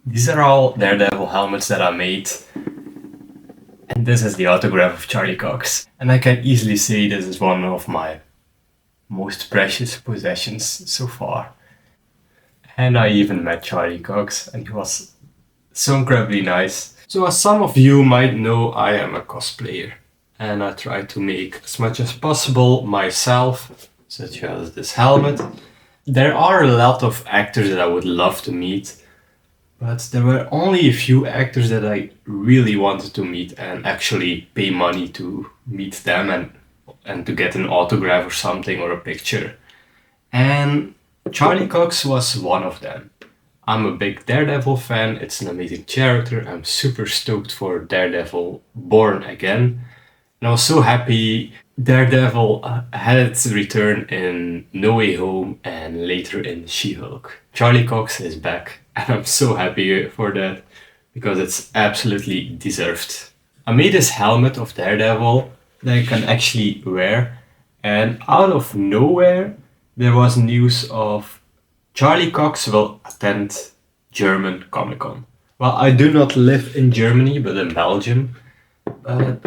These are all Daredevil helmets that I made, and this is the autograph of Charlie Cox. And I can easily say this is one of my most precious possessions so far. And I even met Charlie Cox, and he was so incredibly nice. So as some of you might know, I am a cosplayer, and I try to make as much as possible myself, such as this helmet. There are a lot of actors that I would love to meet, but there were only a few actors that I really wanted to meet and actually pay money to meet them and to get an autograph or something or a picture. And Charlie Cox was one of them. I'm a big Daredevil fan, it's an amazing character. I'm super stoked for Daredevil Born Again. And I was so happy Daredevil had its return in No Way Home and later in She-Hulk. Charlie Cox is back, and I'm so happy for that because it's absolutely deserved. I made this helmet of Daredevil that I can actually wear, and out of nowhere there was news of Charlie Cox will attend German Comicon. Well, I do not live in Germany, but in Belgium. But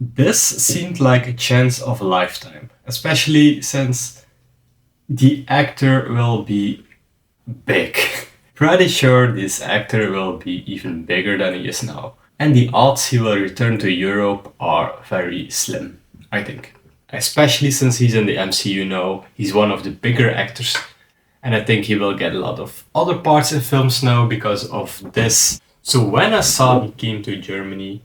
this seemed like a chance of a lifetime, especially since the actor will be big. Pretty sure this actor will be even bigger than he is now. And the odds he will return to Europe are very slim, I think. Especially since he's in the MCU now, he's one of the bigger actors. And I think he will get a lot of other parts in films now because of this. So when I saw he came to Germany,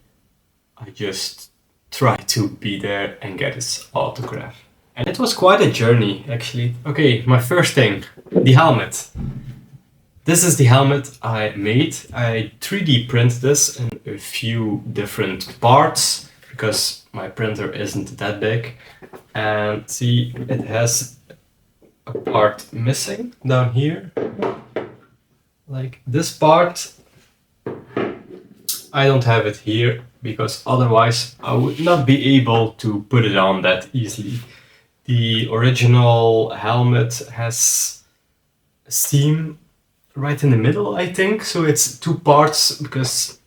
I just tried to be there and get his autograph. And it was quite a journey, actually. Okay, my first thing, the helmet. This is the helmet I made. I 3D printed this in a few different parts because my printer isn't that big. And see, it has a part missing down here. Like this part, I don't have it here because otherwise I would not be able to put it on that easily. The original helmet has a seam right in the middle, I think, so it's two parts because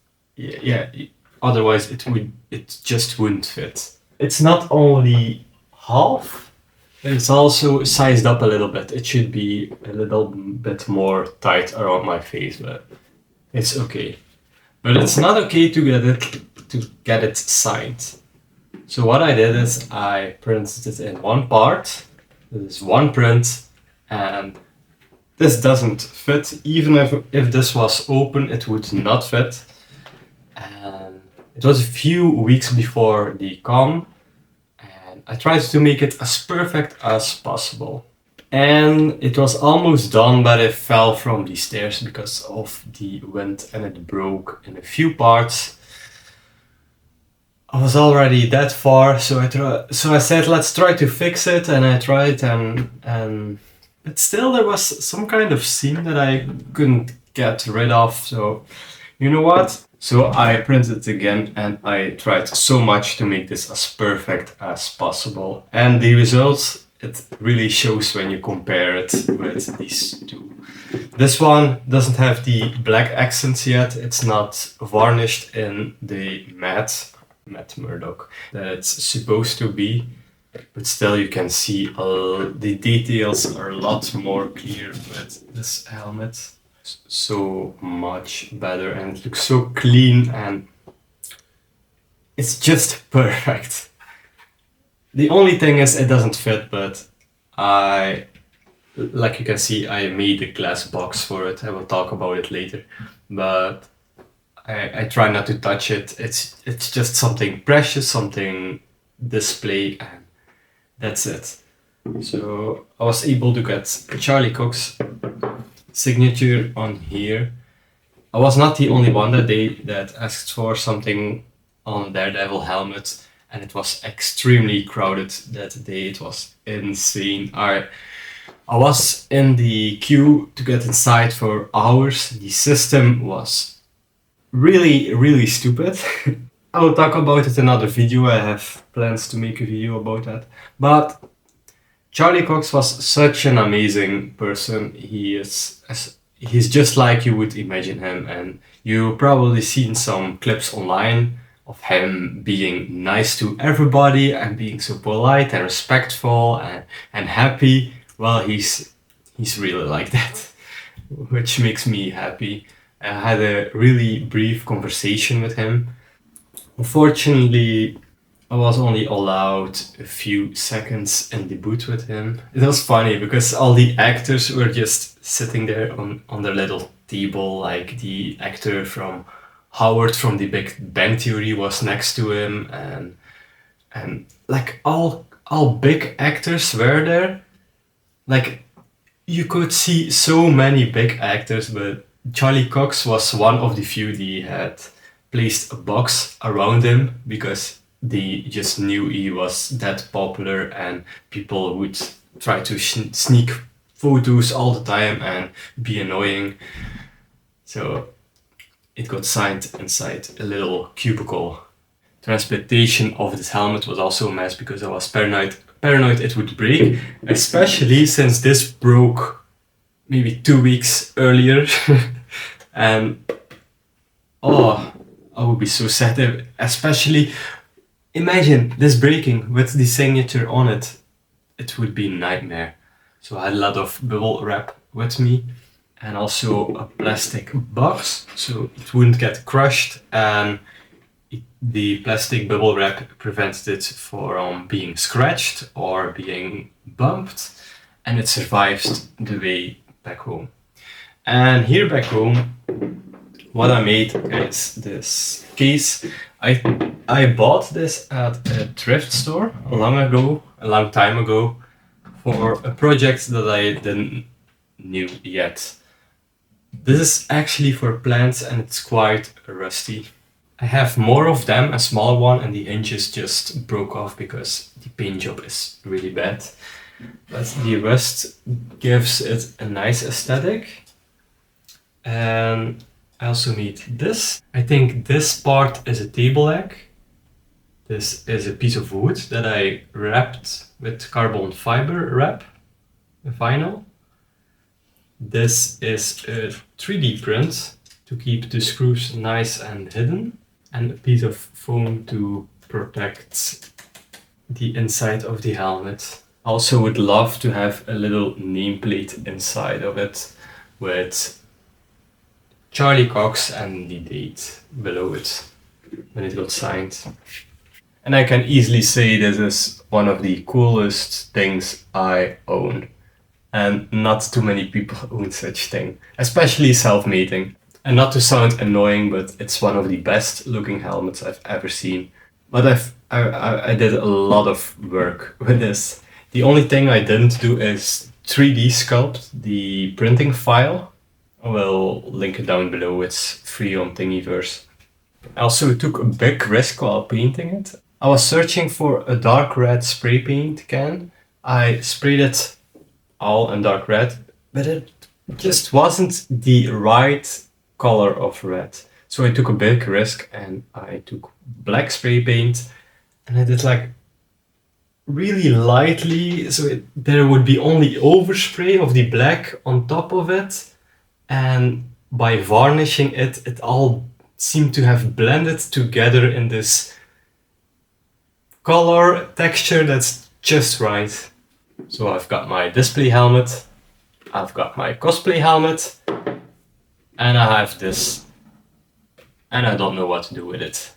otherwise it just wouldn't fit. It's not only half, it's also sized up a little bit. It should be a little bit more tight around my face, but it's okay. But it's not okay to get it signed. So what I did is I printed it in one part. This is one print, and this doesn't fit. Even if this was open, it would not fit. And it was a few weeks before the con, and I tried to make it as perfect as possible. And it was almost done, but it fell from the stairs because of the wind and it broke in a few parts. I was already that far, so I said let's try to fix it, and I tried and but still there was some kind of seam that I couldn't get rid of. So you know what? So I printed it again and I tried so much to make this as perfect as possible. And the results, it really shows when you compare it with these two. This one doesn't have the black accents yet. It's not varnished in the matte Murdoch that it's supposed to be. But still you can see the details are a lot more clear with this helmet. So much better, and it looks so clean and it's just perfect. The only thing is it doesn't fit, but like you can see, I made a glass box for it. I will talk about it later, but I try not to touch it. It's just something precious, something display, and that's it. So I was able to get Charlie Cox signature on here. I was not the only one that asked for something on Daredevil helmet, and it was extremely crowded that day. It was insane. I was in the queue to get inside for hours. The system was really stupid. I will talk about it in another video. I have plans to make a video about that. But Charlie Cox was such an amazing person. he's just like you would imagine him, and you've probably seen some clips online of him being nice to everybody and being so polite and respectful and happy. Well, he's really like that, which makes me happy. I had a really brief conversation with him. Unfortunately, I was only allowed a few seconds in the booth with him. It was funny because all the actors were just sitting there on their little table, like the actor from Howard from the Big Bang Theory was next to him, and like all big actors were there. Like you could see so many big actors, but Charlie Cox was one of the few they had placed a box around him because they just knew he was that popular and people would try to sneak photos all the time and be annoying. So it got signed inside a little cubicle. Transportation of this helmet was also a mess because I was paranoid it would break, especially since this broke maybe 2 weeks earlier. And oh, I would be so sad if, especially imagine this breaking with the signature on it. It would be a nightmare. So I had a lot of bubble wrap with me and also a plastic box so it wouldn't get crushed, and the plastic bubble wrap prevents it from being scratched or being bumped, and it survives the way back home. And here back home, what I made is this case. I bought this at a thrift store a long time ago, for a project that I didn't knew yet. This is actually for plants and it's quite rusty. I have more of them, a small one, and the hinges just broke off because the paint job is really bad. But the rust gives it a nice aesthetic. And I also made this. I think this part is a table leg. This is a piece of wood that I wrapped with carbon fiber wrap, vinyl. This is a 3D print to keep the screws nice and hidden, and a piece of foam to protect the inside of the helmet. Also would love to have a little nameplate inside of it with Charlie Cox and the date below it when it got signed. And I can easily say this is one of the coolest things I own. And not too many people own such thing, especially self-mating. And not to sound annoying, but it's one of the best looking helmets I've ever seen. But I did a lot of work with this. The only thing I didn't do is 3D sculpt the printing file. I will link it down below, it's free on Thingiverse. I also took a big risk while painting it. I was searching for a dark red spray paint can. I sprayed it all in dark red, but it just wasn't the right color of red. So I took a big risk and I took black spray paint and I did like really lightly, so there would be only overspray of the black on top of it. And by varnishing it, it all seemed to have blended together in this color texture that's just right. So I've got my display helmet, I've got my cosplay helmet, and I have this. And I don't know what to do with it.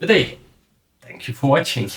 But hey, thank you for watching.